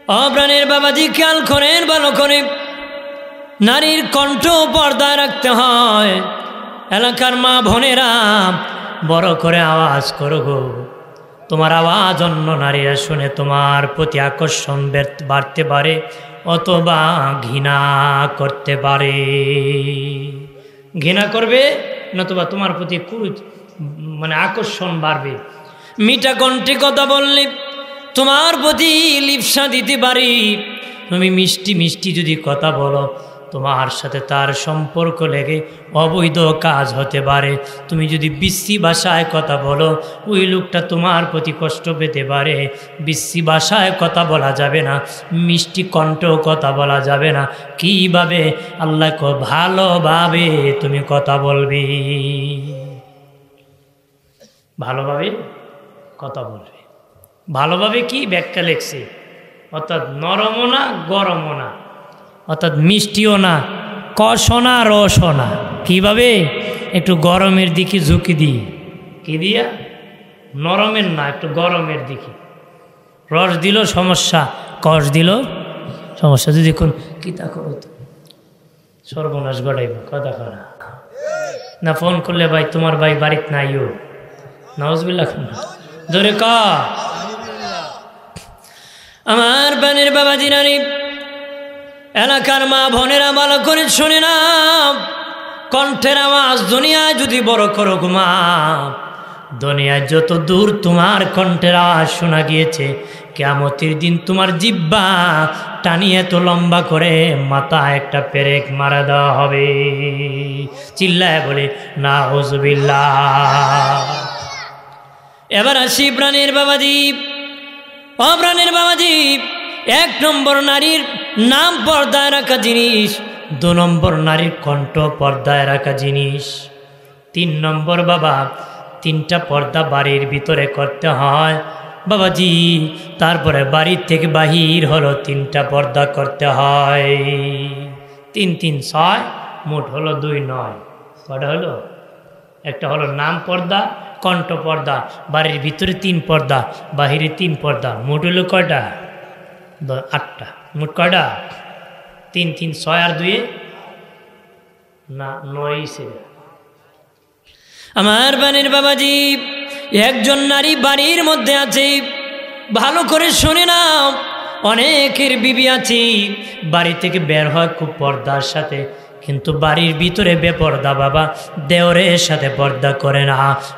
অপ্রাণের বাবাজি খেয়াল করেন ভালো করে, নারীর কণ্ঠ পর্দায় রাখতে হয়। এলাকার মা বোনেরা বড় করে আওয়াজ করো গো, তোমার আওয়াজ অন্য নারীরা শুনে তোমার প্রতি আকর্ষণ বাড়তে পারে অথবা ঘৃণা করতে পারে। ঘৃণা করবে নতুবা তোমার প্রতি আকর্ষণ বাড়বে। মিঠা কণ্ঠে কথা বললে তোমার প্রতি লিপ্সা দিতে পারি। তুমি মিষ্টি মিষ্টি যদি কথা বলো তোমার সাথে তার সম্পর্ক লেগে অবৈধ কাজ হতে পারে। তুমি যদি বিশ্রী ভাষায় কথা বলো ওই লোকটা তোমার প্রতি কষ্ট পেতে পারে। বিশ্রী ভাষায় কথা বলা যাবে না, মিষ্টি কণ্ঠ কথা বলা যাবে না। কীভাবে? আল্লাহকে ভালোভাবে তুমি কথা বলবে, ভালোভাবে কথা বলবে। ভালোভাবে কি ব্যাখ্যা লেখছে, অর্থাৎ নরমও না গরমও না, অর্থাৎ মিষ্টিও না কষও না রসও না। কীভাবে? একটু গরমের দিকে ঝুঁকি দিই। কি দিয়া? নরমের না, একটু গরমের দিকে। রস দিল সমস্যা, কষ দিল সমস্যা। যদি কোন কিতা করো তো সর্বনাশ গড়াইব, কথা করা না। ফোন করলে ভাই তোমার ভাই বাড়িতে নাইও, নাউজুবিল্লাহ জোরে ক। আমার বানের বাবাজি নারী, এলাকার মা বোনেরা ভালো করে শুনে না। কণ্ঠের আওয়াজ দুনিয়ায় যদি বড় করো মা, দুনিয়ায় যত দূর তোমার কণ্ঠের আওয়াজ শোনা গিয়েছে, কিয়ামতের দিন তোমার জিহ্বা টানিয়ে এত লম্বা করে মাথা একটা পেরেক মারা দেওয়া হবে। চিল্লায় বলে নাউজুবিল্লাহ। এবার আসি প্রাণের বাবাজি, অপ্রাণের বাবাজি। 1 নম্বর নারীর নাম পর্দায় রাখা জিনিস, 2 নম্বর নারীর কণ্ঠ পর্দায় রাখা জিনিস, 3 নম্বর বাবা 3টা পর্দা বাড়ির ভিতরে করতে হয় বাবাজি। তারপরে বাড়ির থেকে বাহির হলো 3টা পর্দা করতে হয়। 3 3 6 মোট হলো 2 9। কটা হলো? একটা হলো নাম পর্দা, কণ্ঠ পর্দা, বাড়ির ভিতরে 3 পর্দা, বাহিরে 3 পর্দা। মোট হলো কয়টা? 8টা। মোট কয়টা? 3 3 6 আর 2 না 9 ছিল। আমার বানের বাবাজি, একজন নারী বাড়ির মধ্যে আছে, ভালো করে শুনে নাও। অনেকের বিবি আছে বাড়ি থেকে বের হয় খুব পর্দার সাথে, কিন্তু বাড়ির ভিতরে বেপর্দা বাবা। দেওরের সাথে পর্দা করে না,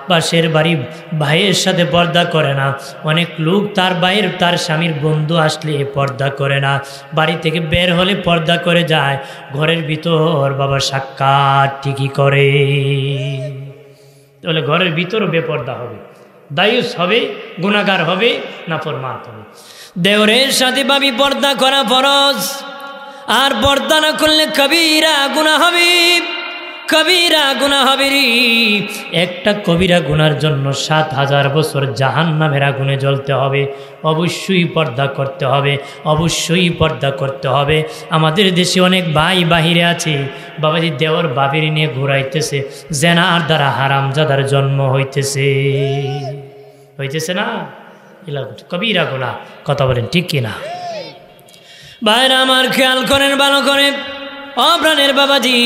পাশের বাড়ি ভাইয়ের সাথে পর্দা করে না। অনেক লোক তার ভাইয়ের তার স্বামীর বন্ধু আসলে পর্দা করে না, বাড়ি থেকে বের হলে পর্দা করে যায়। ঘরের ভিতর বাবা সাক্ষাৎ ঠিকই করে। তাহলে ঘরের ভিতরও বেপর্দা হবে, দায়ুস হবে, গুনাহগার হবে, নাফরমান হবে। দেওরের সাথে ভাবি পর্দা করা ফরজ, আর পর্দা না করলে কবিরা গুনাহ হবে, কবিরা গুনাহ হবে রে। একটা কবিরা গুনার জন্য 7000 বছর জাহান্নামের আগুনে জ্বলতে হবে। অবশ্যই পর্দা করতে হবে, অবশ্যই পর্দা করতে হবে। আমাদের দেশে অনেক ভাই বাহিরে আছে বাবাজি, দেওর বাবির নিয়ে ঘুরাইতেছে, জেনার দ্বারা হারামজাদার জন্ম হইতেছে, হইতেছে না? কবিরা গুনাহ। কথা বলেন ঠিক কিনা? ভাইরা আমার খেয়াল করেন ভালো করে, অপ্রাণের বাবাজি।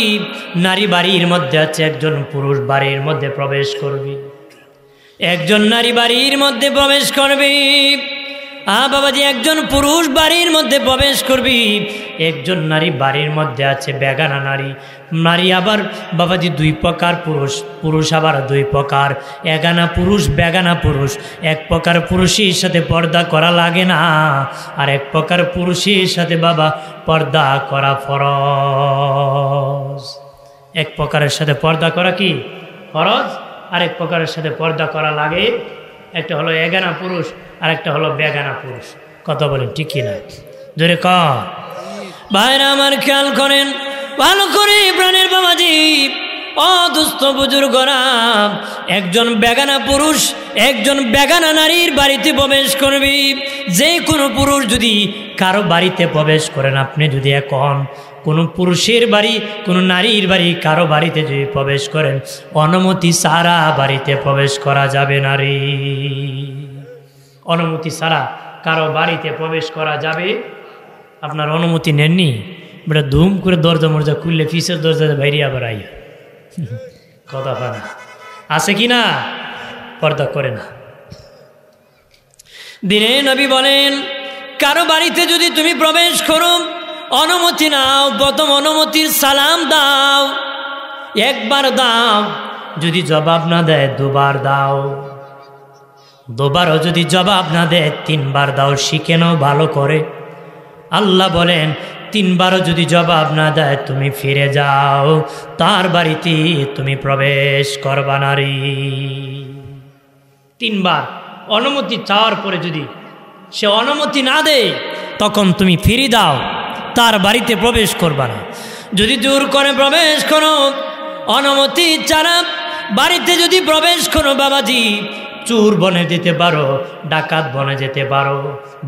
নারী বাড়ির মধ্যে আছে, একজন পুরুষ বাড়ির মধ্যে প্রবেশ করবে, একজন নারী বাড়ির মধ্যে প্রবেশ করবে। বাবাজি, একজন পুরুষ বাড়ির মধ্যে প্রবেশ করবি, একজন নারী বাড়ির মধ্যে আছে, বেগানা নারী। নারী আবার বাবাজি 2 প্রকার, পুরুষ আবার 2 প্রকার, এগানা পুরুষ বেগানা পুরুষ। 1 প্রকার পুরুষের সাথে পর্দা করা লাগে না, আর 1 প্রকার পুরুষের সাথে বাবা পর্দা করা ফরজ। 1 প্রকারের সাথে পর্দা করা কি ফরজ, আর 1 প্রকারের সাথে পর্দা করা লাগে। একটা হলো এগানা পুরুষ, আর একটা হলো বেগানা পুরুষ। কথা বলেন ঠিক কিনা? জোরে ক। ভাইরা আমার খেয়াল করেন ভালো করে প্রাণের বাবাজি, অদুস্থ বুজুর্গরা। একজন বেগানা পুরুষ একজন বেগানা নারীর বাড়িতে প্রবেশ করবি। যে কোনো পুরুষ যদি কারো বাড়িতে প্রবেশ করেন, আপনি যদি এখন কোনো পুরুষের বাড়ি, কোনো নারীর বাড়ি, কারো বাড়িতে যদি প্রবেশ করেন, অনুমতি ছাড়া বাড়িতে প্রবেশ করা যাবে না রে। অনুমতি ছাড়া কারো বাড়িতে প্রবেশ করা যাবে? আপনার অনুমতি নেননি, বেটা ধুম করে দরজা মরজা খুললে ফিসের দরজা বাইরে আবার আইয়া কথা হয় না, আছে কি না? পর্দা করে না। দিনে নবী বলেন, কারো বাড়িতে যদি তুমি প্রবেশ করো, অনুমতি নাও, প্রথম অনুমতির সালাম দাও, একবার দাও, যদি জবাব না দেয় দুবার দাও, দুবারও যদি জবাব না দেয় তিনবার দাও, শিখে নাও ভালো করে। আল্লাহ বলেন, তিনবারও যদি জবাব না দেয় তুমি ফিরে যাও, তার বাড়িতে তুমি প্রবেশ করবা নারী। তিনবার অনুমতি চাওয়ার পরে যদি সে অনুমতি না দেয়, তখন তুমি ফিরে দাও, তার বাড়িতে প্রবেশ করবা না। যদি জোর করে প্রবেশ করো, অনুমতি ছাড়া বাড়িতে যদি প্রবেশ করো, বাবাজি চোর বনে যেতে পারো, ডাকাত বনে যেতে পারো,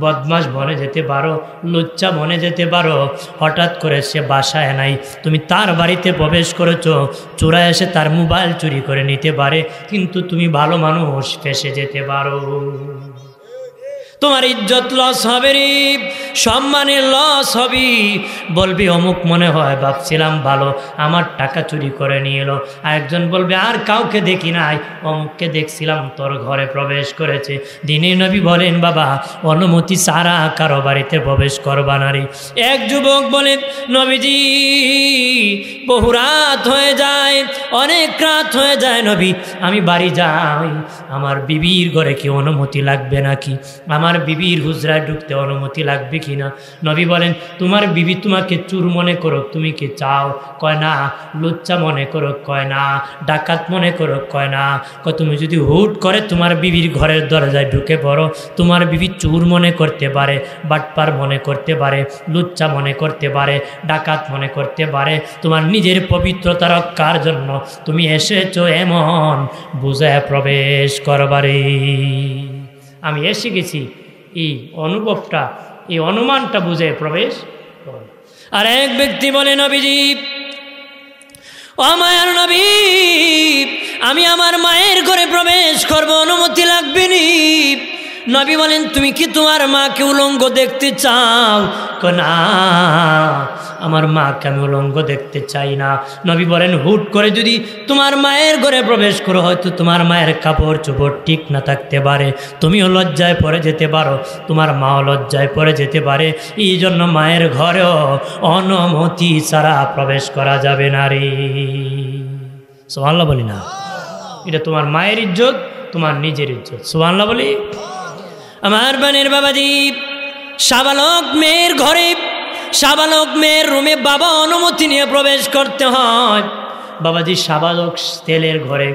বদমাশ বনে যেতে পারো, লুচ্চা বনে যেতে পারো। হঠাৎ করে সে বাসায় নাই, তুমি তার বাড়িতে প্রবেশ করেছো, চোরা এসে তার মোবাইল চুরি করে নিতে পারে, কিন্তু তুমি ভালো মানুষ ফেঁসে যেতে পারো। তোমার ইজ্জত লস হবে রে, সম্মানের লস হবে। বলবি অমুক মনে হয় ভাবছিলাম ভালো, আমার টাকা চুরি করে নিয়ে এলো। আরেকজন বলবে আর কাউকে দেখি নাই, অমুককে দেখছিলাম তোর ঘরে প্রবেশ করেছে। দিনের নবী বলেন, বাবা অনুমতি ছাড়া কারো বাড়িতে প্রবেশ করবা না রে। এক যুবক বলে, নবীজি বহু রাত হয়ে যায়, অনেক রাত হয়ে যায় নবী, আমি বাড়ি যাই, আমার বিবির ঘরে কি অনুমতি লাগবে নাকি? আমার বিবির হুজরায় ঢুকতে অনুমতি লাগবে কিনা? নবী বলেন, তোমার বিবি তোমাকে চুর মনে করো, তুমি কি চাও? কয় না। লুচ্চা মনে করো? কয় না। ডাকাত মনে করো? কয় না। কয় তুমি যদি হুট করে তোমার বিবির ঘরের দরজায় ঢুকে পড়ো, তোমার বিবি চুর মনে করতে পারে, বাটপার মনে করতে পারে, লুচ্চা মনে করতে পারে, ডাকাত মনে করতে পারে। তোমার নিজের পবিত্রতা রক্ষার জন্য তুমি এসেছো এমন বুঝায় প্রবেশ করবারে। আমি এসে গেছি, এই অনুভবটা, এই অনুমানটা বুঝে প্রবেশ। আর এক ব্যক্তি বলে, নবীজি ও মায়ের নবী, আমি আমার মায়ের ঘরে প্রবেশ করব, অনুমতি লাগবে নি? নবী বলেন, তুমি কি তোমার মাকে উলঙ্গ দেখতে চাও? না, আমার মাকে আমি উলঙ্গ দেখতে চাই না। নবী বলেন, হুট করে যদি তোমার মায়ের ঘরে প্রবেশ করো, হয়তো তোমার মায়ের কাপড় চোপড় ঠিক না থাকতে পারে, তুমিও লজ্জায় পড়ে যেতে পারো, তোমার মাও লজ্জায় পড়ে যেতে পারে। এই জন্য মায়ের ঘরেও অনুমতি ছাড়া প্রবেশ করা যাবে না রে। সুবহানাল্লাহ বলি না? এটা তোমার মায়ের ইজ্জত, তোমার নিজের ইজ্জত। সুবহানাল্লাহ বলি। আমার বানের বাবাজি, সাবালক মেয়ের ঘরে, সাবালক মেয়ের রুমে বাবা অনুমতি নিয়ে প্রবেশ করতে হয়। বাবাজি সাবালক তেলের ঘরে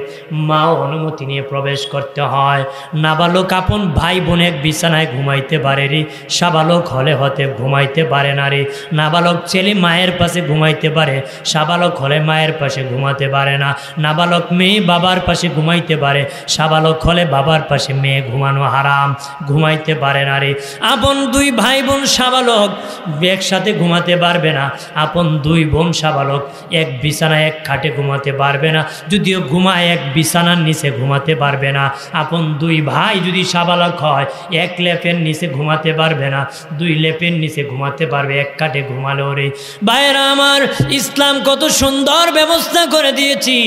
মাও অনুমতি নিয়ে প্রবেশ করতে হয়। নাবালক আপন ভাই বোন এক বিছানায় ঘুমাইতে পারে রে, সাবালক হলে হতে ঘুমাইতে পারে না রে। নাবালক ছেলে মায়ের পাশে ঘুমাইতে পারে, সাবালক হলে মায়ের পাশে ঘুমাতে পারে না। নাবালক মেয়ে বাবার পাশে ঘুমাইতে পারে, সাবালক হলে বাবার পাশে মেয়ে ঘুমানো হারাম, ঘুমাইতে পারে না রে। আপন দুই ভাই বোন সাবালক একসাথে ঘুমাতে পারবে না, আপন দুই বোন সাবালক এক বিছানায় এক খাটে ঘুমাতে পারবে না, যদিও ঘুমায় এক বিছানার নিচে ঘুমাতে পারবে না। আপন দুই ভাই যদি সাবালক হয়, এক লেপের নিচে ঘুমাতে পারবে না, দুই লেপের নিচে ঘুমাতে পারবে, এক কাটে ঘুমালো রে। ভাইরা আমার, ইসলাম কত সুন্দর ব্যবস্থা করে দিয়েছি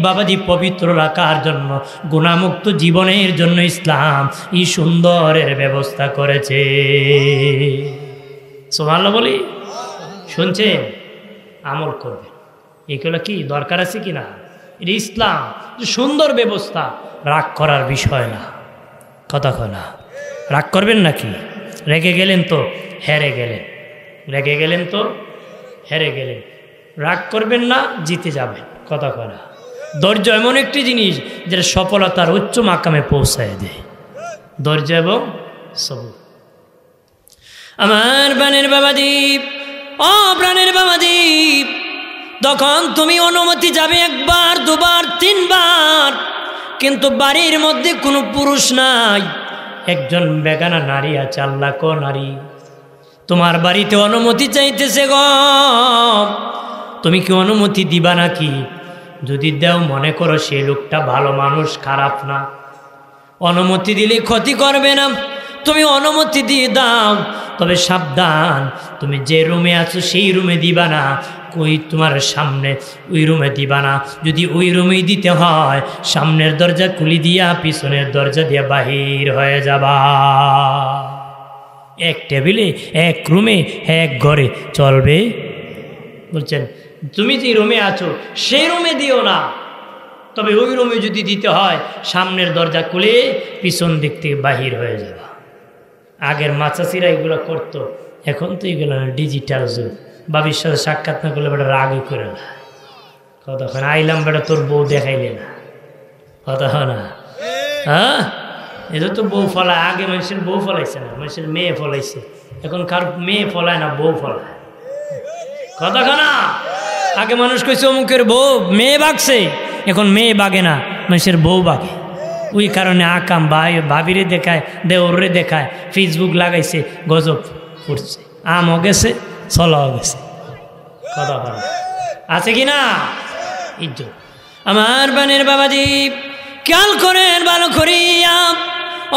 বাবাজি পবিত্র রাখার জন্য, গুনাহমুক্ত জীবনের জন্য ইসলাম এই সুন্দরের ব্যবস্থা করেছে। সুবহানাল্লাহ বলি। শুনছে? আমল করবে। এগুলো কি দরকার আছে কি না? এটা ইসলাম সুন্দর ব্যবস্থা, রাগ করার বিষয় না। কথা কয় না, রাগ করবেন নাকি? রেগে গেলেন তো হেরে গেলেন, রেগে গেলেন তো হেরে গেলেন। রাগ করবেন না, জিতে যাবেন। কথা কয় না। ধৈর্য এমন একটি জিনিস যেটা সফলতার উচ্চ মাকামে পৌঁছায় দেয়। ধৈর্য এবং সবুর। আমার প্রাণের বাবাদীপ, ও প্রাণের বাবাদীপ, তখন তুমি অনুমতি যাবে একবার, দুবার, তিনবার, কিন্তু বাড়ির মধ্যে কোনো পুরুষ নাই, একজন বেগানা নারী আছে, আল্লাহ কো নারী তোমার বাড়িতে অনুমতি চাইতেছে গো, তুমি কি অনুমতি দিবা নাকি? যদি দেও, মনে করো সেই লোকটা ভালো মানুষ, খারাপ না, অনুমতি দিলে ক্ষতি করবে না, তুমি অনুমতি দিয়ে দাও, তবে সাবধান, তুমি যে রুমে আছো সেই রুমে দিবা না, ওই তোমার সামনে ওই রুমে দিবা না। যদি ওই রুমেই দিতে হয়, সামনের দরজা খুলি দিয়া পিছনের দরজা দিয়া বাহির হয়ে যাবা। এক টেবিলে, এক রুমে, এক ঘরে চলবে? বলছেন তুমি যে রুমে আছো সেই রুমে দিও না, তবে ওই রুমে যদি দিতে হয় সামনের দরজা খুলে পিছন দিক থেকে বাহির হয়ে যাবা। আগের মাচাচিরা এগুলো করতো, এখন তো এগুলো ডিজিটাল যুগ। বাবির সাথে সাক্ষাৎ না করলে বেটা রাগই করে না, কতক্ষণ আইলাম বেটা তোর বউ দেখাইলে না, কথা না। হ্যাঁ, এটা তো বউ ফলায়। আগে মানুষের বউ ফলাইছে না, মানুষের মেয়ে ফলাইছে। এখন কার মেয়ে ফলায় না, বউ ফলায়, কথা না। আগে মানুষ কইছে অমুকের বউ মেয়ে বাগছে, এখন মেয়ে বাগে না, মানুষের বউ বাগে। ওই কারণে আকাম ভাবিরে দেখায়, দেওরে দেখায়, ফেসবুক লাগাইছে, গজব পড়ছে, আমও গেছে, ছলাও গেছে, কথা বলা আছে কি না? ইজ্জত আমার বানের বাবাজি খেয়াল করেন ভালো করিয়া।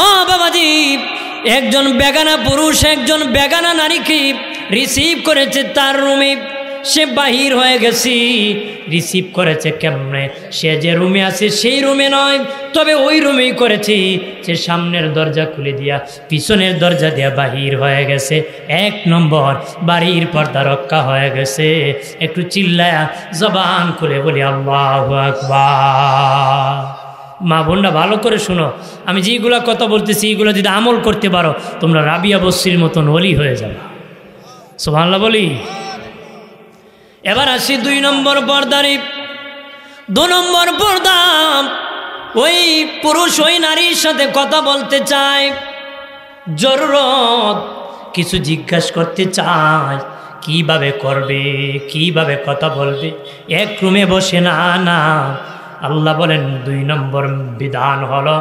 ও বাবাজি, একজন বেগানা পুরুষ একজন বেগানা নারীকে রিসিভ করেছে তার রুমে, সে বাহির হয়ে গেছি। রিসিভ করেছে কেমনে? সে যে রুমে আছে সেই রুমে নয়, তবে ওই রুমেই করেছি। সে সামনের দরজা খুলে দিয়া পিছনের দরজা দিয়া বাহির হয়ে গেছে। এক নম্বর, বাড়ির পর্দা রক্ষা হয়ে গেছে। একটু চিল্লায়া জবান খুলে বলি আল্লাহু আকবার। মা বোনরা ভালো করে শুনো, আমি যেগুলো কথা বলতেছি এগুলো যদি আমল করতে পারো, তোমরা রাবিয়া বসরির মতন ওলি হয়ে যাবে। সুবহানাল্লাহ বলি। এবার আসি 2 নম্বর পর্দারি। 2 নম্বর পর্দা, ওই পুরুষ ওই নারীর সাথে কথা বলতে চায়, জরুরত কিছু জিজ্ঞাসা করতে চায়, কিভাবে করবে, কিভাবে কথা বলবে। এক রুমে বসে না, না, আল্লাহ বলেন 2 নম্বর বিধান হলো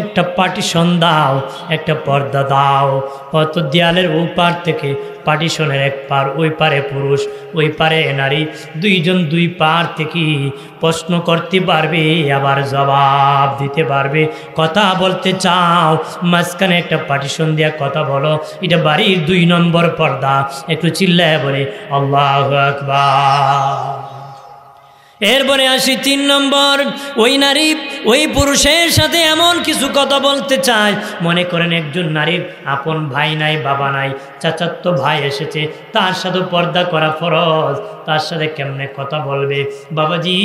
একটা পার্টিশন দাও, একটা পর্দা দাও। কত দেয়ালের ওই পার থেকে পার্টিশনের এক পার, ওই পারে পুরুষ ওই পারে নারী, দুইজন দুই পার থেকে প্রশ্ন করতে পারবে, আবার জবাব দিতে পারবে। কথা বলতে চাও, মাঝখানে একটা পার্টিশন দিয়া কথা বলো। এটা বাড়ির 2 নম্বর পর্দা। একটু চিল্লায় বলে আল্লাহু আকবার। এরপরে আসি 3 নম্বর, ওই নারী ওই পুরুষের সাথে এমন কিছু কথা বলতে চায়, মনে করেন একজন নারীর আপন ভাই নাই, বাবা নাই, চাচাতো ভাই এসেছে, তার সাথে পর্দা করা ফরজ। তার সাথে কেমনে কথা বলবে? বাবাজি,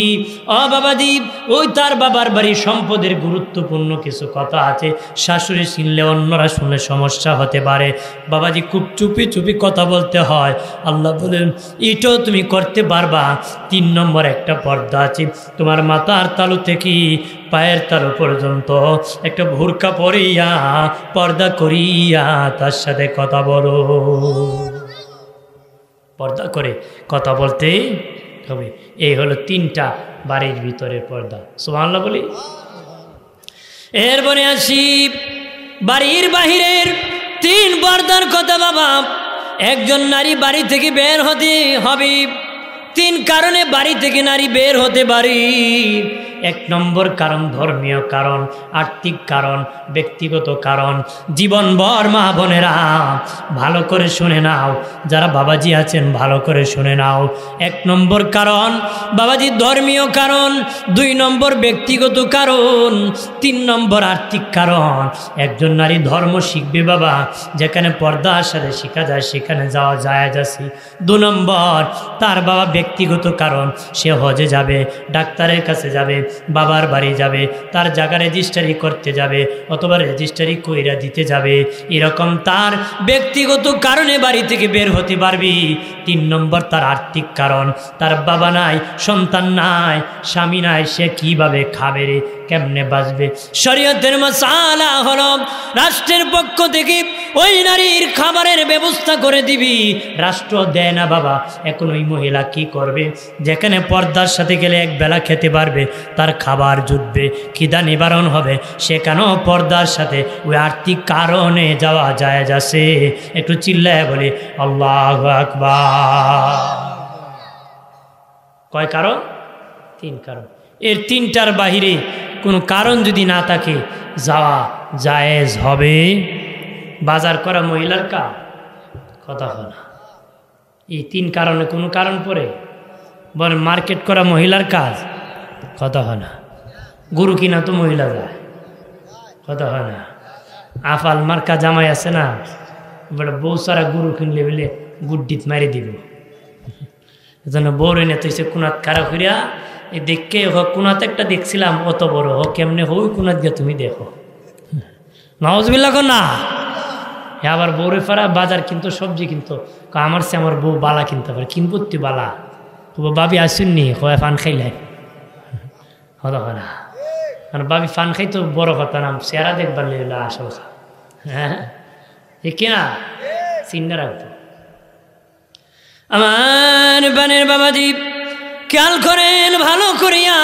ও বাবাজি, ওই তার বাবার বাড়ির সম্পদের গুরুত্বপূর্ণ কিছু কথা আছে, শাশুড়ি শুনলে অন্যরা শুনলে সমস্যা হতে পারে। বাবাজি, খুব চুপি চুপি কথা বলতে হয়। আল্লাহ বলেন এটাও তুমি করতে পারবা। 3 নম্বর একটা পর্দা আছে, তোমার মাথার তালু থেকে পায়ের তালু পর্যন্ত একটা বোরকা পরিয়া পর্দা করিয়া তার সাথে কথা বলো। পর্দা করে কথা বলতে হবে। এই হলো 3টা বাড়ির ভিতরের পর্দা। সুবহানাল্লাহ বলি। এরপরে আসি বাড়ির বাহিরের 3 পর্দার কথা। বাবা, একজন নারী বাড়ি থেকে বের হতে হবে। 3 কারণে বাড়ি থেকে নারী বের হতে পারে। 1 নম্বর কারণ ধর্মীয় কারণ, আর্থিক কারণ, ব্যক্তিগত কারণ। জীবনভর মা বোনেরা ভালো করে শুনে নাও, যারা বাবাজি আছেন ভালো করে শুনে নাও। 1 নম্বর কারণ বাবাজি ধর্মীয় কারণ, 2 নম্বর ব্যক্তিগত কারণ, 3 নম্বর আর্থিক কারণ। একজন নারী ধর্ম শিখবে বাবা, যেখানে পর্দার সাথে শেখা যায় সেখানে যাওয়া জায়েজ আছে। 2 নম্বর তার বাবা ব্যক্তিগত কারণ, সে হজে যাবে, ডাক্তারের কাছে যাবে, বাবার বাড়ি যাবে, তার জায়গা রেজিস্ট্রি করতে যাবে, অথবা রেজিস্ট্রি কইরা দিতে যাবে, এরকম তার ব্যক্তিগত কারণে বাড়ি থেকে বের হতে পারবি। 3 নম্বর তার আর্থিক কারণ, তার বাবা নাই, সন্তান নাই, স্বামী নাই, সে কিভাবে খাবে রে, কেমনে বাঁচবে? শরীয়তের মাসালা হলো রাষ্ট্রের পক্ষ থেকে ওই নারীর খাবারের ব্যবস্থা করে দিবি। রাষ্ট্র দেয় না বাবা, এখন ওই মহিলা কি করবে? যেখানে পর্দার সাথে গেলে 1 বেলা খেতে পারবে, তার খাবার জুটবে, খিদা নিবারণ হবে, সেখানেও পর্দার সাথে ওই আর্থিক কারণে যাওয়া যায় যাচ্ছে। একটু চিল্লায় বলে আল্লাহু আকবার। কয় কারণ? 3 কারণ। এর 3টার বাহিরে কোনো কারণ যদি না থাকে যাওয়া জায়েজ হবে বাজার করা মহিলার কাজ, কথা হয় না। এই 3 কারণে কোনো কারণ পরে বলে মার্কেট করা মহিলার কাজ, কথা হয় না। গরু কিনা তো মহিলা যায়, কথা হয় না। আফাল মার্কা জামাই আছে না, বড় বউ সারা গরু কিনলে বলে গুড্ডিত মারি দিব, এজন্য বউর এনে তো সে কুনাত খারাপ করিয়া এই দেখকে কুনাতে একটা দেখছিলাম অত বড় হোক কেমনে হই কুনাত গিয়ে তুমি দেখো, নওয়াজবিল্লাহ না। আবার বউরে ফারা বাজার কিন্তু সবজি কিন্তু আমার সে আমার বউ বালা কিনতে পারে, কিনবো তুই বালা বাবি আসুননি হয় ফান খাইলাই, হতো হয় না। আর বাবি ফান খাই তো বড় কথা নাম চেহারা দেখবার লেগে আসল খা, হ্যাঁ কিনা চিন্তা রাখবো। আমার বানের বাবাজি খেয়াল করেন ভালো করিয়া,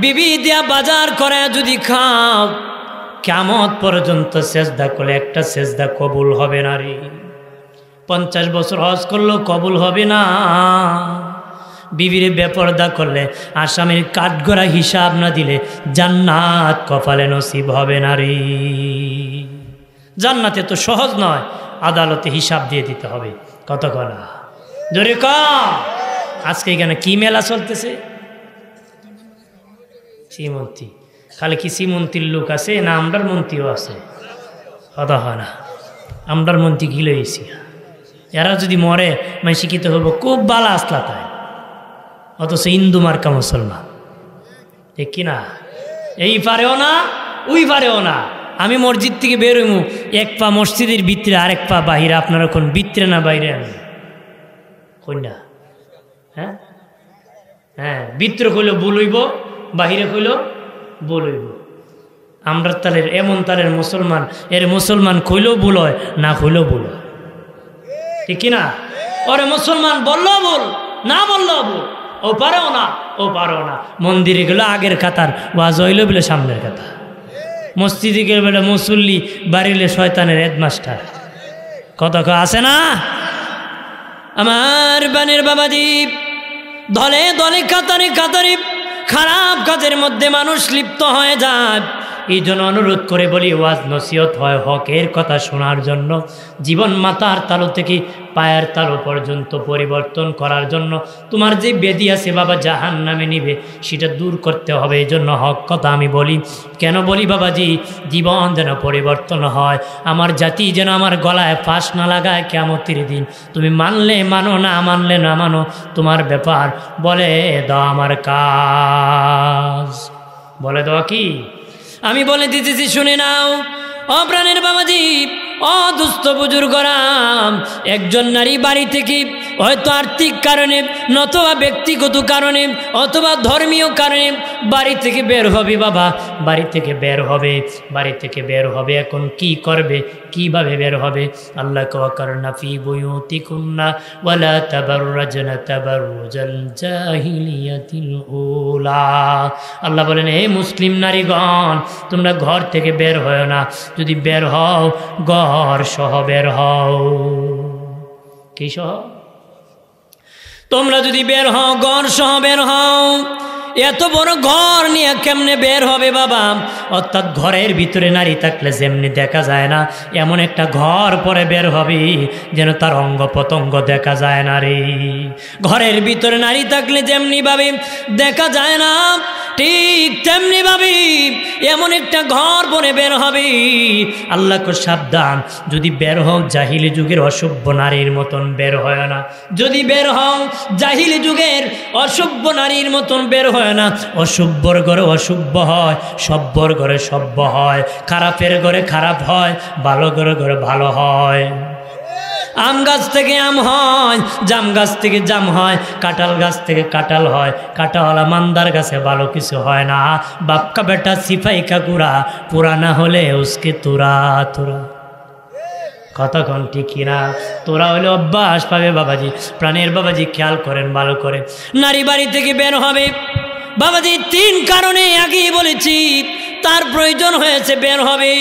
বিবি দিয়া বাজার করে যদি খাও কিয়ামত পর্যন্ত সেজদা করলে একটা সেজদা কবুল হবে না রে। 50 বছর হজ করলেও কবুল হবে না। বিবিরে বেপরদা করলে আসামির কাঠগড়া হিসাব না দিলে জান্নাত কপালে নসিব হবে না রে। জান্নাতে তো সহজ নয়, আদালতে হিসাব দিয়ে দিতে হবে, কত কনা জোরে ক। আজকে এখানে কি মেলা চলতেছে? শ্রীমন্তী, খালি কি শ্রীমন্তীর লোক আছে না আমরার মন্ত্রীও আছে? কথা হয় না, আমরার মন্ত্রী গিলে এসি, এরা যদি মরে মানে শিক্ষিত হব খুব বালা আসলা তাই, অথচ হিন্দু মার্কা মুসলমান, ঠিক কিনা? এই পারেও না ওই পারেও না। আমি মসজিদ থেকে বেরোইমু, 1 পা মসজিদের ভিতরে আরেক পা বাহিরে। আপনারা কোন ভিতরে না বাইরে? আমি কন্যা, হ্যাঁ হ্যাঁ, ভিতরে কইল বলইব, বাহিরে কইল বলইব। আমরা তালের এমন তালের মুসলমান, এর মুসলমান কইলেও ভুল হয়, না কইলেও ভুল হয়, ঠিক কিনা? ওরে মুসলমান বললেও ভুল, না বললেও ভুল, ও পারেও না ও পারেও না। মন্দিরে গেলো আগের কাতার, ওয়াজ হইল বলে সামনের কাতার। মসজিদে গেলে বলে মুসল্লি, বাড়িলে শয়তানের হেডমাস্টার, কথা আছে না? আমার বানের বাবাজি দলে দলে কাতারে কাতারে খারাপ কাজের মধ্যে মানুষ লিপ্ত হয়ে যায়। এই জন্য অনুরোধ করে বলি, ওয়াজ নসিহত হয় হকের কথা শোনার জন্য, জীবন মাথার তালু থেকে পায়ের তালু পর্যন্ত পরিবর্তন করার জন্য। তোমার যে বেদি আছে বাবা জাহান নামে নিবে, সেটা দূর করতে হবে। এই জন্য হক কথা আমি বলি। কেন বলি বাবাজি? জীবন যেন পরিবর্তন হয়, আমার জাতি যেন আমার গলায় ফাঁস না লাগায় কিয়ামতের দিন। তুমি মানলে মানো, না মানলে না মানো, তোমার ব্যাপার। বলে দাও আমার কাজ, বলে দাও কি? আমি বলে দিতেছি, শুনে নাও। অপ্রাণের বাবাজি, দুস্থ বুজুর্গরাম, একজন নারী বাড়ি থেকে হয়তো আর্থিক কারণে, নতুবা ব্যক্তিগত কারণে, অথবা ধর্মীয় কারণে বাড়ি থেকে বের হবে। বাবা বাড়ি থেকে বের হবে, বাড়ি থেকে বের হবে। এখন কি করবে, কিভাবে বের হবে? আল্লাহ ওয়াকারনা ফি বুয়ুতিকুন্না ওয়ালা তাবাররাজনা তাবাররুজাল জাহিলিয়াতিল উলা। আল্লাহ বলেন, হে মুসলিম নারীগণ, তোমরা ঘর থেকে বের হয় না। যদি বের হও, ঘর সহ বের হও। কি সহ? তোমরা যদি বের হও, ঘর সহ বের হও। এত বড় ঘর নিয়ে কেমনে বের হবে বাবা? অর্থাৎ ঘরের ভিতরে নারী থাকলে যেমনি দেখা যায় না, এমন একটা ঘর পরে বের হবে যেন তার অঙ্গ প্রত্যঙ্গ দেখা যায় না রে। ঘরের ভিতরে নারী থাকলে যেমনি ভাবে দেখা যায় না, ঠিক তেমনি ভাবে এমন একটা ঘর পরে বের হবে। আল্লাহকে সাবধান, যদি বের হও জাহিলি যুগের অসভ্য নারীর মতন বের হয় না। যদি বের হও জাহিলি যুগের অসভ্য নারীর মতন বের হয় না। অসভ্যর ঘরে অসভ্য হয়, সভ্যর ঘরে সভ্য হয়, খারাপের ঘরে খারাপ হয়, ভালো ঘরে ভালো হয়। আম গাছ থেকে আম হয়, জাম গাছ থেকে জাম হয়, কাঁঠাল গাছ থেকে কাঁঠাল হয়। কাঁটাওয়ালা মান্দার গাছে ভালো কিছু হয় না। বাপকা বেটা সিপাই কাকুরা, পুরানা হলে উসকে তোরা তোরা। কতক্ষণ ঠিক কিনা? তোরা হলে অভ্যাস পাবে বাবাজি। প্রাণের বাবাজি খেয়াল করেন ভালো করে। নারী বাড়ি থেকে বের হবে বাবাজি 3 কারণে আগেই বলেছি, তার প্রয়োজন হয়েছে বের হবে।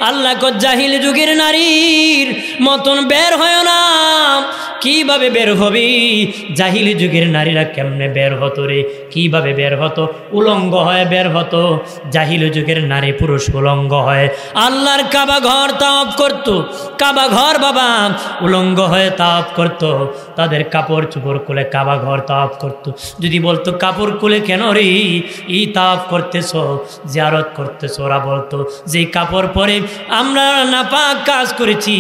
আল্লাহ জাহিল যুগের নারীর মতন বের হয় না। কিভাবে বের হবি? জাহিলি যুগের নারীরা কেমনে বের হতো রে? কিভাবে বের হতো? উলঙ্গ হয়ে বের হতো। জাহিলি যুগের নারী পুরুষ উলঙ্গ হয় আল্লাহর কাবা ঘর তাওয়াফ করত। কাবা ঘর বাবা উলঙ্গ হয়ে তাওয়াফ করত। তাদের কাপড় চোপড় খুলে কাবা ঘর তাওয়াফ করত। যদি বলতো কাপড় খুলে কেন রে এই তাওয়াফ করতেছ, জিয়ারত করতেছ, ওরা বলতো যে কাপড় পরে আমরা নাপাক কাজ করেছি,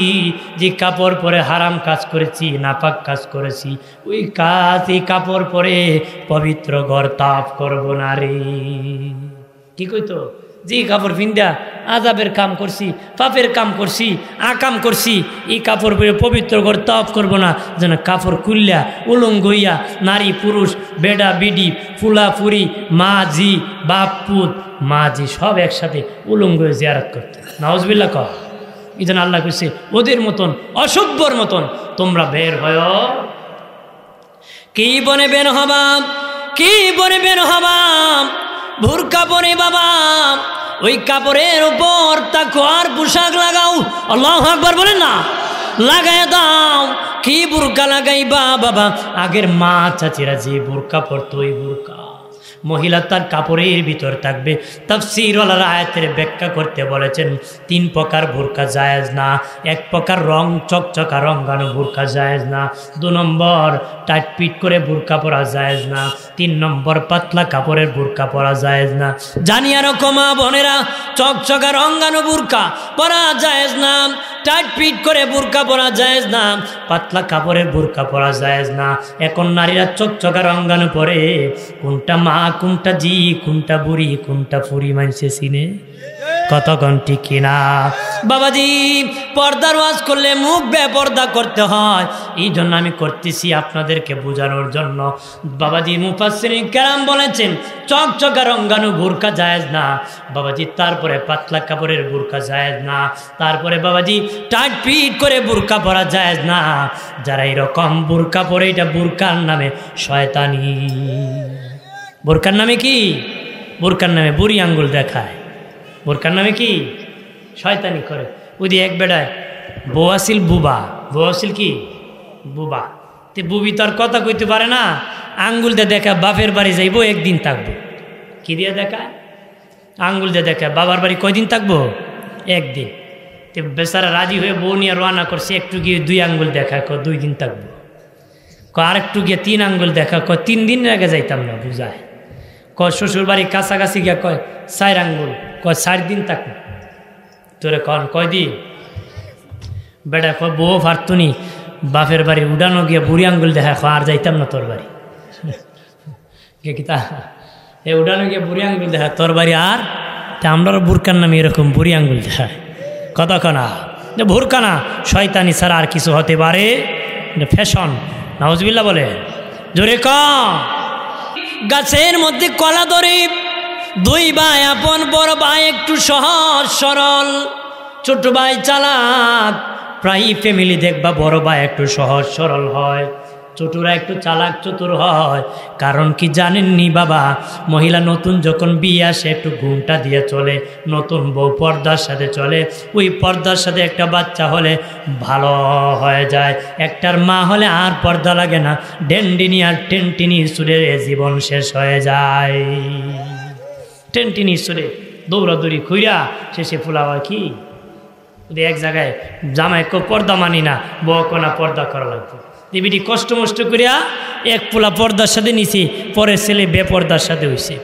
যে কাপড় পরে হারাম কাজ করেছি, নাপাক কাজ করেছি, ওই কাজ এই কাপড় পরে পবিত্র ঘর তাওয়াফ করবো না রে। কি কইতো? যে কাপড় পিন্দা আজাবের কাম করছি, পাপের কাম করছি, আকাম করছি, এই কাপড় পরে পবিত্র ঘর তাওয়াফ করবো না। যেন কাপড় কুল্লা উলঙ্গ হইয়া নারী পুরুষ বেডা বিডি ফুলা ফুরি মা জি বাপ পুত মা জি সব একসাথে উলঙ্গ হয়ে জিয়ারত করতো। নাউজুবিল্লাহ কহ। এই জন্য আল্লাহ কইছে ওদের মতন অসভ্যর মতন তোমরা বের হয়। কি বনে বের হবা? কি বনে বের হবা? বুরকা পরে বাবা ওই কাপড়ের উপর তাকওয়ার পোশাক লাগাও। আল্লাহু আকবার বলেন না, লাগায় দাও। কি বুরকা লাগাইবা বাবা? আগের মা চাচিরা যে বুরকা পরতো ওই বুরকা। মহিলা তার কাপড়ের ভিতর থাকবে। তাফসীরওয়ালারা আয়াতের ব্যাখ্যা করতে বলেছেন 3 প্রকার বুরকা জায়েজ না। 1 প্রকার রং চকচকা রঙানো বুরকা জায়েজ না। 2 নম্বর টাইট পিট করে বুরকা পরা জায়েজ না। 3 নম্বর পাতলা কাপড়ের বুরকা পরা জায়েজ না। জানিয়া রকমা বোনেরা, চকচকা রঙানো বুরকা পরা জায়েজ না, টাইট পিট করে বুরকা পরা জায়েজ না, পাতলা কাপড়ের বুরকা পরা জায়েজ না। এখন নারীরা চকচকা রঙানো পরে কোনটা মা কোনটা জি কোনটা বুড়ি কোনটা ফুরি মানছে সিনে কতক্ষণ ঠিক কিনা? বাবাজি পর্দার ওয়াজ করলে মুখ বেপর্দা করতে হয়, এই জন্য আমি করতেছি আপনাদেরকে বোঝানোর জন্য। বাবাজি মুফাসসিরিন কেরাম বলেছেন চকচকা রঙানো বুরকা জায়েজ না বাবাজি, তারপরে পাতলা কাপড়ের বুরকা জায়েজ না, তারপরে বাবাজি টাইট পিট করে বুরকা পরা জায়েজ না। যারা এরকম বুরকা পরে এটা বুরকার নামে শয়তানি। বোরকার নামে কি? বোরকার নামে বুড়ি আঙ্গুল দেখায়। বোরকার নামে কি? শয়তানি করে। ওদি এক বেড়ায় বউ আসিল বুবা, বউ আসিল কি বুবা। তে বুবি তো আর কথা কইতে পারে না, আঙ্গুল দিয়ে দেখা বাপের বাড়ি যাইবো একদিন থাকবো। কি দিয়ে দেখায়? আঙ্গুল দিয়ে দেখায় বাবার বাড়ি কয়দিন থাকবো? একদিন। তে বেচারা রাজি হয়ে বউ নিয়ে রওনা করছে, একটু গিয়ে 2 আঙ্গুল দেখা, 2 দিন থাকবো। আরেকটু গিয়ে 3 আঙ্গুল দেখা, 3 দিন আগে যাইতাম না বুঝায়। শ্বশুর বাড়ির কাছাকাছি গিয়া 4 আঙ্গুল, 4 দিন থাকবো। তোরে কয়দিন? বেটা বউ ফারতুনি বাপের বাড়ি উডানো গিয়ে বুড়ি আঙ্গুল দেখা, আর যাইতাম না তোর বাড়ি। কিতা এ উডানো গিয়ে বুড়ি আঙ্গুল দেখা তোর বাড়ি, আর আমরা বুরকার নামে এরকম বুড়ি আঙ্গুল দেখায় কতক্ষণ? বুরকা না, শয়তানি ছাড়া আর কিছু হতে পারে ফ্যাশন। নাউজুবিল্লাহ বলে জোরে কম। গাছের মধ্যে কলা ধরে 2 ভাই আপন, বড় ভাই একটু সহজ সরল, ছোট ভাই চালাক। প্রায় ফ্যামিলি দেখবা বড় ভাই একটু সহজ সরল হয়, ছোটরা একটু চালাক চতুর হয়। কারণ কি জানেননি বাবা? মহিলা নতুন যখন বিয়ে আসে একটু ঘুমটা দিয়ে চলে, নতুন বউ পর্দার সাথে চলে। ওই পর্দার সাথে একটা বাচ্চা হলে ভালো হয়ে যায়। একটার মা হলে আর পর্দা লাগে না, ডেন্ডিনি আর টেন্টিনি সুরে জীবন শেষ হয়ে যায়। টেন্টিনি সুরে দৌড়াদৌড়ি খুইরা শেষে ফুলাওয়া কি এক জায়গায় জামাই পর্দা মানি না, বউ কোনা পর্দা করা লাগবে। দিবিটি কষ্ট মষ্ট করিয়া এক পোলা পর্দার সাথে নিছি, পরের ছেলে বেপর্দার সাথে হয়েছে।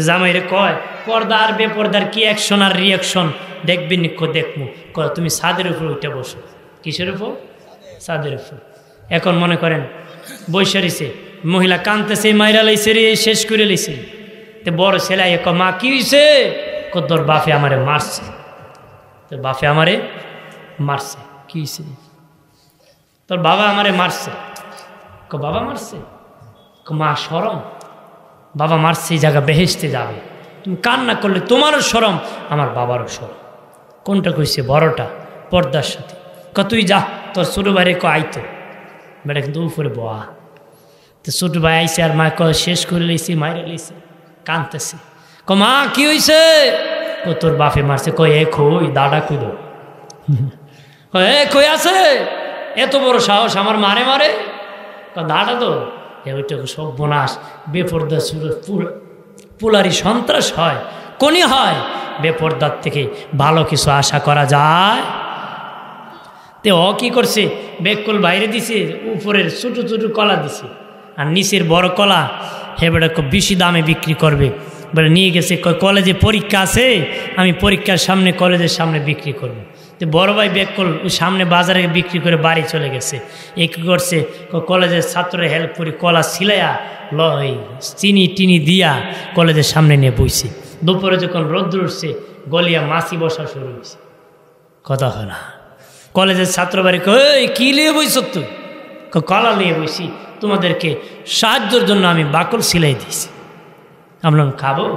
জামাইরে কয় পর্দা আর বেপর্দার কি অ্যাকশন আর রিয়াকশন দেখবি নিক্ষো দেখমু। কয় তুমি ছাদের উপর উঠে বসো। কিসের উপর? ছাদের উপর। এখন মনে করেন বৈশা রইছে, মহিলা কানতেছে, মাইরা লাইছে রে, শেষ করে লাইছে। তো বড় ছেলে এক মা কি হয়েছে? তোর বাপে আমারে মারছে। তোর বাপে আমারে মারছে। কি হয়েছে? তোর বাবা আমারে মারছে। বাবা মারছে? মা শরম, বাবা মারছে, এই জায়গা বেহেশতে যাবে। তুমি কান্না করলে তোমারও শরম, আমার বাবারও শরম। কোনটা কইছে? বড়টা পর্দার সাথে। তুই যা, তোর ছোট ভাইরে আইতো। বেটা কিন্তু উপরে বয়া। তো ছোট ভাই আইসে, আর মা শেষ করে লইছে, মাইরে লইছে, কানতেছে। মা কি হয়েছে? তোর বাপে মারছে। এ খই দাদা কুইল, এ কই আছে? এত বড় সাহস আমার মারে মারে দাঁড়া তো ওইটা সব বোনাস বেপর্দা পুলারি সন্ত্রাস হয় কোনি হয় বেপর্দার থেকে ভালো কিছু আশা করা যায় তে ও কি করছে বেককল বাইরে দিছে উপরের ছোটো ছোটো কলা দিছে আর নিচের বড় কলা হেবেটা খুব বেশি দামে বিক্রি করবে বলে নিয়ে গেছে কলেজে পরীক্ষা আছে আমি পরীক্ষার সামনে কলেজের সামনে বিক্রি করব। তো বড় ভাই বেককল সামনে বাজারে বিক্রি করে বাড়ি চলে গেছে এ কী করছে কলেজের ছাত্রের হেল্প করে কলা সিলাইয়া চিনি টিনি দিয়া কলেজের সামনে নিয়ে বইছে দুপুরে যখন রোদ্র উঠছে গলিয়া মাছি বসা শুরু হয়েছে কথা হয় না কলেজের ছাত্র বাড়ি কি নিয়ে বইছ তুই কলা নিয়ে বইছি তোমাদেরকে সাহায্যের জন্য আমি বাকল সিলাই দিয়েছি আমরা খাবো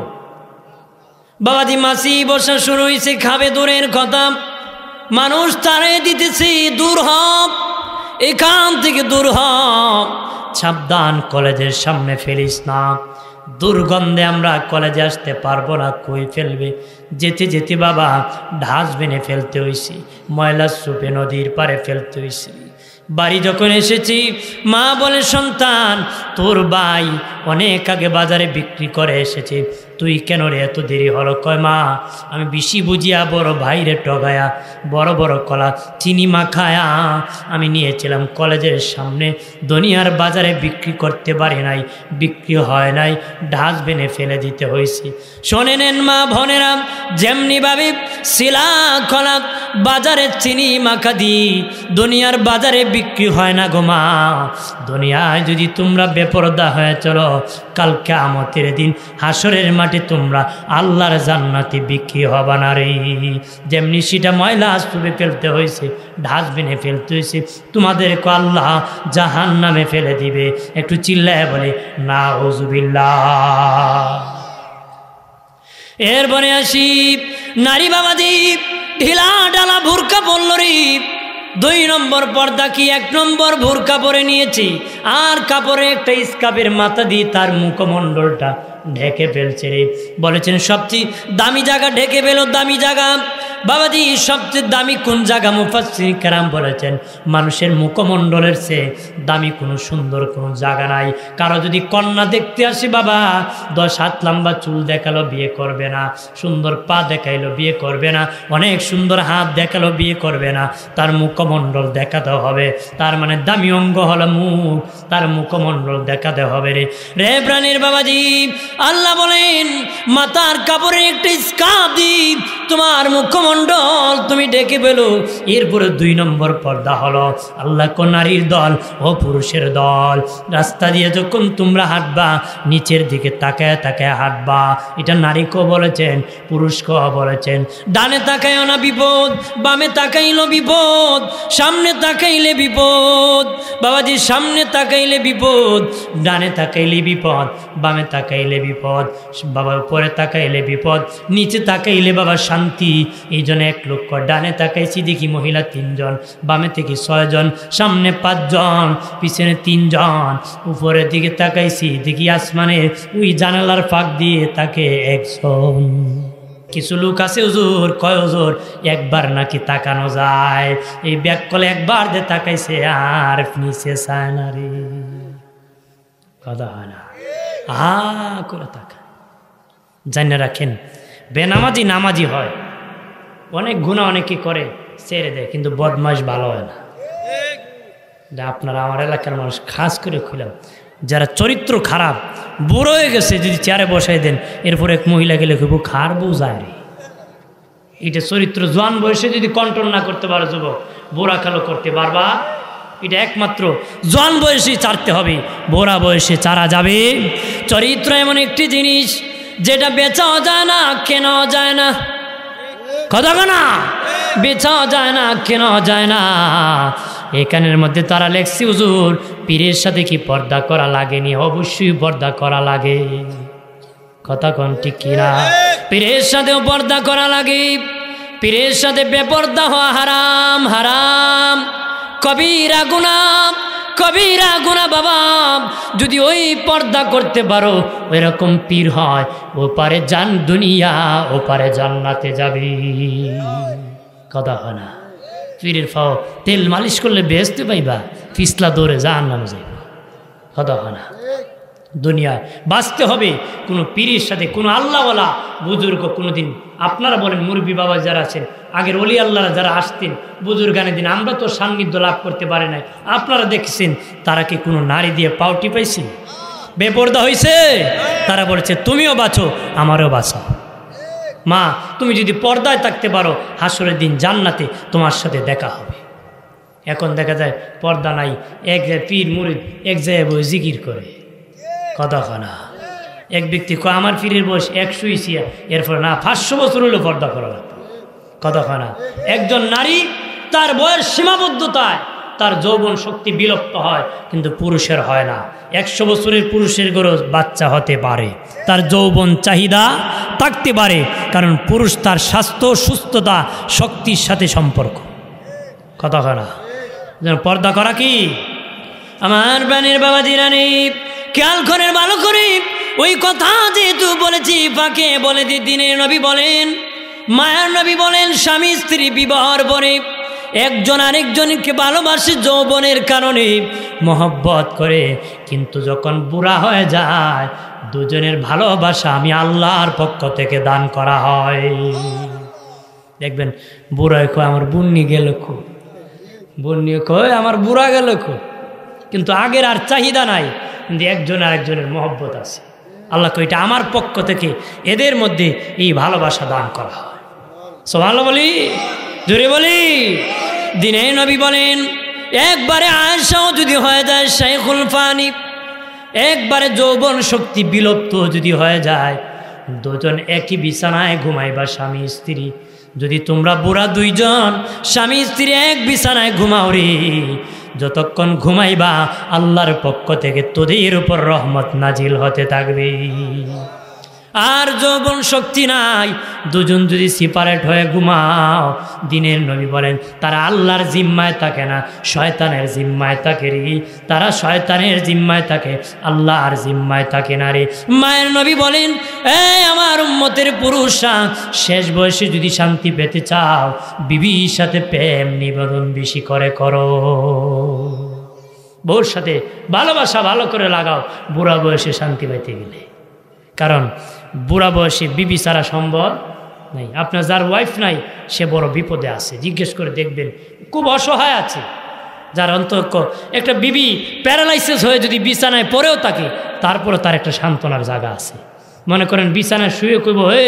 বাবাজি মাছি বসা শুরু হয়েছে খাবে দূরের কথা মানুষ তারে দিতেছে দূর হব এখান থেকে দূর হব সাবধান কলেজের সামনে ফেলিস না দুর্গন্ধে আমরা কলেজে আসতে পারবো না কই ফেলবে যেতে যেতে বাবা ডাস্টবিনে ফেলতে হয়েছি ময়লা সুপে নদীর পাড়ে ফেলতে হয়েছি বাড়ি যখন এসেছি মা বলে সন্তান তোর ভাই অনেক আগে বাজারে বিক্রি করে এসেছে তুই কেন রে এত দেরি হলো কয় মা আমি বেশি বুঝিয়া বড় ভাইরে টগায়া বড় বড় কলা চিনি মাখায়া আমি নিয়েছিলাম কলেজের সামনে দুনিয়ার বাজারে বিক্রি করতে পারি নাই বিক্রি হয় নাই ডাস্টবিনে ফেলে দিতে হয়েছে শোনে নেন মা বোনেরা যেমনিভাবে শিলা কলা বাজারে চিনি মাখা দি দুনিয়ার বাজারে বিক্রি হয় না গো মা দুনিয়ায় যদি তোমরা বেপরদা হয়ে চলো কাল কিয়ামতের দিন হাসরের মাঠে তোমরা আল্লাহর জান্নাতে বিক্রি হবা না রে যেমনি সেটা ময়লা স্তূপে ফেলতে হয়েছে ডাস্টবিনে ফেলতে হয়েছে তোমাদেরকে আল্লাহ জাহান্নামে ফেলে দিবে একটু চিল্লায় বলে নাউজুবিল্লাহ এরপরে আসি নারী বাবাজি ঢিলা ডালা ভুরকা পড়ল রে 2 নম্বর পর্দা কি 1 নম্বর ভুরকা পরে নিয়েছি আর কাপড়ে একটা স্কার্ফের মাথা দিয়ে তার মুখমণ্ডলটা ঢেকে ফেলছে রে বলেছেন সবচেয়ে দামি জায়গা ঢেকে ফেলো দামি জায়গা বাবাজি সবচেয়ে দামি কোন জায়গা মুফাসসির কেরাম বলেছেন মানুষের মুখমণ্ডলের চেয়ে দামি কোনো সুন্দর কোনো জায়গা নাই কারো যদি কন্যা দেখতে আসে বাবা 10 হাত লম্বা চুল দেখালো বিয়ে করবে না সুন্দর পা দেখাইলো বিয়ে করবে না অনেক সুন্দর হাত দেখালো বিয়ে করবে না তার মুখমণ্ডল দেখাতে হবে তার মানে দামি অঙ্গ হলো মুখ তার মুখমণ্ডল দেখাতে হবে রে রে প্রাণীর বাবাজি আল্লাহ বলেন মাথার কাপড়ে একটা স্কার্ফ দি তোমার মুখমণ্ডল তুমি ডেকে ফেলো এরপরে 2 নম্বর পর্দা হলো আল্লাহ কোন নারীর দল ও পুরুষের দল রাস্তা দিয়ে যখন তোমরা হাঁটবা নিচের দিকে তাকায় তাকায় হাঁটবা এটা নারীকেও বলেছেন পুরুষকেও বলেছেন ডানে তাকাইও না বিপদ বামে তাকাইলো বিপদ সামনে তাকাইলে বিপদ বাবাজি সামনে তাকাইলে বিপদ ডানে তাকাইলে বিপদ বামে তাকাইলে বিপদ বাবা উপরে তাকাইলে বিপদ নিচে তাকাইলে বাবা শান্তি এই জন্য 1 লক্ষ ডানে তাকাইছি দেখি মহিলা 3 জন বামে থেকে 6 জন সামনে 5 জন পিছনে 3 জন উপরের দিকে তাকাইছি দেখি আসমানে ওই জানালার ফাঁক দিয়ে তাকে 1 জন কিছু লোক আছে হুজুর কয় হুজুর একবার নাকি তাকানো যায় এই ব্যাক কলে একবার যে তাকাইছে আর নিচে চায় না রে কথা হয় না করে তাকা জানিয়ে রাখেন বেনামাজি নামাজি হয় অনেক গুনাহ অনেকে করে ছেড়ে দেয় কিন্তু বদমাশ ভালো হয় না আপনারা আমার এলাকার মানুষ খাস করে খুলাম যারা চরিত্র খারাপ বুড়ো হয়ে গেছে যদি চেয়ারে বসাই দেন এরপর এক মহিলা গেলে খুব খার বউ যায় রে এটা চরিত্র জোয়ান বয়সে যদি কন্ট্রোল না করতে পারো যুবক বুড়া কালো করতে পারবা এটা একমাত্র জোয়ান বয়সে ছাড়তে হবে বুড়া বয়সে ছাড়া যাবে চরিত্র এমন একটি জিনিস যেটা বেচাও যায় না কেনাও যায় না কথা না বেচাও যায় না কেনাও যায় না এখানের মধ্যে তারা লেখছি হুজুর পীরের সাথে কি পর্দা করা লাগেনি অবশ্যই পর্দা করা লাগে কথা কোন ঠিক কিনা পীরের সাথেও পর্দা করা লাগে পীরের সাথে বেপর্দা হওয়া হারাম হারাম কবিরা গুনাহ বাবা যদি ওই পর্দা করতে পারো ওই রকম পীর হয় ওপারে জান দুনিয়া ওপারে জান্নাতে যাবি কথা হয় না পীরের ফাও তেল মালিশ করলে বেহেশতে পাইবা, পিছলা দৌড়ে জাহান্নামে যাইবা। কথা হয় না? দুনিয়ায় বাঁচতে হবে কোনো পীরের সাথে, কোনো আল্লাহওয়ালা বুজুর্গ কোনোদিন, আপনারা বলেন মুরব্বী বাবা যারা আছেন, আগের অলি আল্লাহরা যারা আসতেন বুজুর্গানের দিন, আমরা তো সান্নিধ্য লাভ করতে পারি নাই, আপনারা দেখছেন তারা কি কোনো নারী দিয়ে পাউটি পাইছে? বেপর্দা হয়েছে? তারা বলেছে তুমিও বাঁচো আমারও বাঁচাও। মা তুমি যদি পর্দায় থাকতে পারো, হাসরের দিন জান্নাতে তোমার সাথে দেখা হবে। এখন দেখা যায় পর্দা নাই, এক জায়গায় পীর মুরিদ এক জায়গায় বই জিকির করে। কথা না? এক ব্যক্তি কয় আমার পীরের বয়স 100 ইসিয়া, এরপরে না 500 বছর হইলেও পর্দা করা লাগবে। কথা না? একজন নারী তার বয়স সীমাবদ্ধতায় তার যৌবন শক্তি বিলুপ্ত হয়, কিন্তু পুরুষের হয় না। 100 বছরের পুরুষের গরজ বাচ্চা হতে পারে, তার যৌবন চাহিদা থাকতে পারে, কারণ পুরুষ তার স্বাস্থ্য সুস্থতা শক্তির সাথে সম্পর্ক। কথা না? যেন পর্দা করা কি আমার বানের বাবা জিরানি খেয়াল করেন ভালো করে। ওই কথা যেহেতু বলেছি ফাঁকে বলে দিয়ে দিনের নবী বলেন, মায়ার নবী বলেন, স্বামী স্ত্রী বিবাহর পরে একজন আরেকজনকে ভালোবাসে যৌবনের কারণে, মহব্বত করে, কিন্তু যখন বুড়া হয়ে যায় দুজনের ভালোবাসা আমি আল্লাহর পক্ষ থেকে দান করা হয়। দেখবেন বুড়ায় কয় আমার বুন্নি গেল খুব, বুন্নি কয় আমার বুড়া গেল খুব, কিন্তু আগের আর চাহিদা নাই, কিন্তু একজন আরেকজনের মহব্বত আছে। আল্লাহ কয় এটা আমার পক্ষ থেকে এদের মধ্যে এই ভালোবাসা দান করা হয়। সুবহানাল্লাহ বলি, জোরে বলি। দিনে নবী বলেন একবারে আয়েশাও যদি হয়ে যায় শাইখুল ফানি, একবারে যৌবন শক্তি বিলুপ্ত যদি হয়ে যায়, দুজন একই বিছানায় ঘুমাইবা স্বামী স্ত্রী, যদি তোমরা বুড়া দুইজন স্বামী স্ত্রী এক বিছানায় ঘুমাও রে, যতক্ষণ ঘুমাইবা আল্লাহর পক্ষ থেকে তোদের উপর রহমত নাজিল হতে থাকবে। আর যৌবন শক্তি নাই, দুজন যদি সেপারেট হয়ে ঘুমাও, দিনের নবী বলেন তারা আল্লাহর জিম্মায় থাকে না, শয়তানের জিম্মায় থাকে রে। তারা শয়তানের জিম্মায় থাকে, আল্লাহর জিম্মায় থাকে না রে। মায়ের নবী বলেন আমার উম্মতের পুরুষরা শেষ বয়সে যদি শান্তি পেতে চাও, বিবির সাথে প্রেম নিবেদন বেশি করে করো, বউর সাথে ভালোবাসা ভালো করে লাগাও বুড়া বয়সে শান্তি পাইতে গেলে। কারণ বুড়া বয়সে বিবি ছাড়া সম্ভব নাই। আপনার যার ওয়াইফ নাই সে বড় বিপদে আছে, জিজ্ঞেস করে দেখবেন, খুব অসহায় আছে। যার অন্তত একটা বিবি প্যারালাইসিস হয়ে যদি বিছানায় পড়েও থাকে, তারপরে তার একটা সান্ত্বনার জায়গা আছে। মনে করেন বিছানায় শুয়ে কইব, হে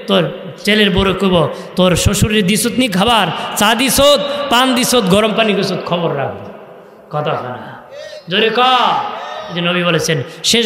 তোর ছেলের বড় কইব তোর শ্বশুরের দিছত নি খাবার, চা দিছত, পান দিছত, গরম পানি দিছত, খবর রাখবো। কথা না জোরে ক যে নবী বলেছেন শেষ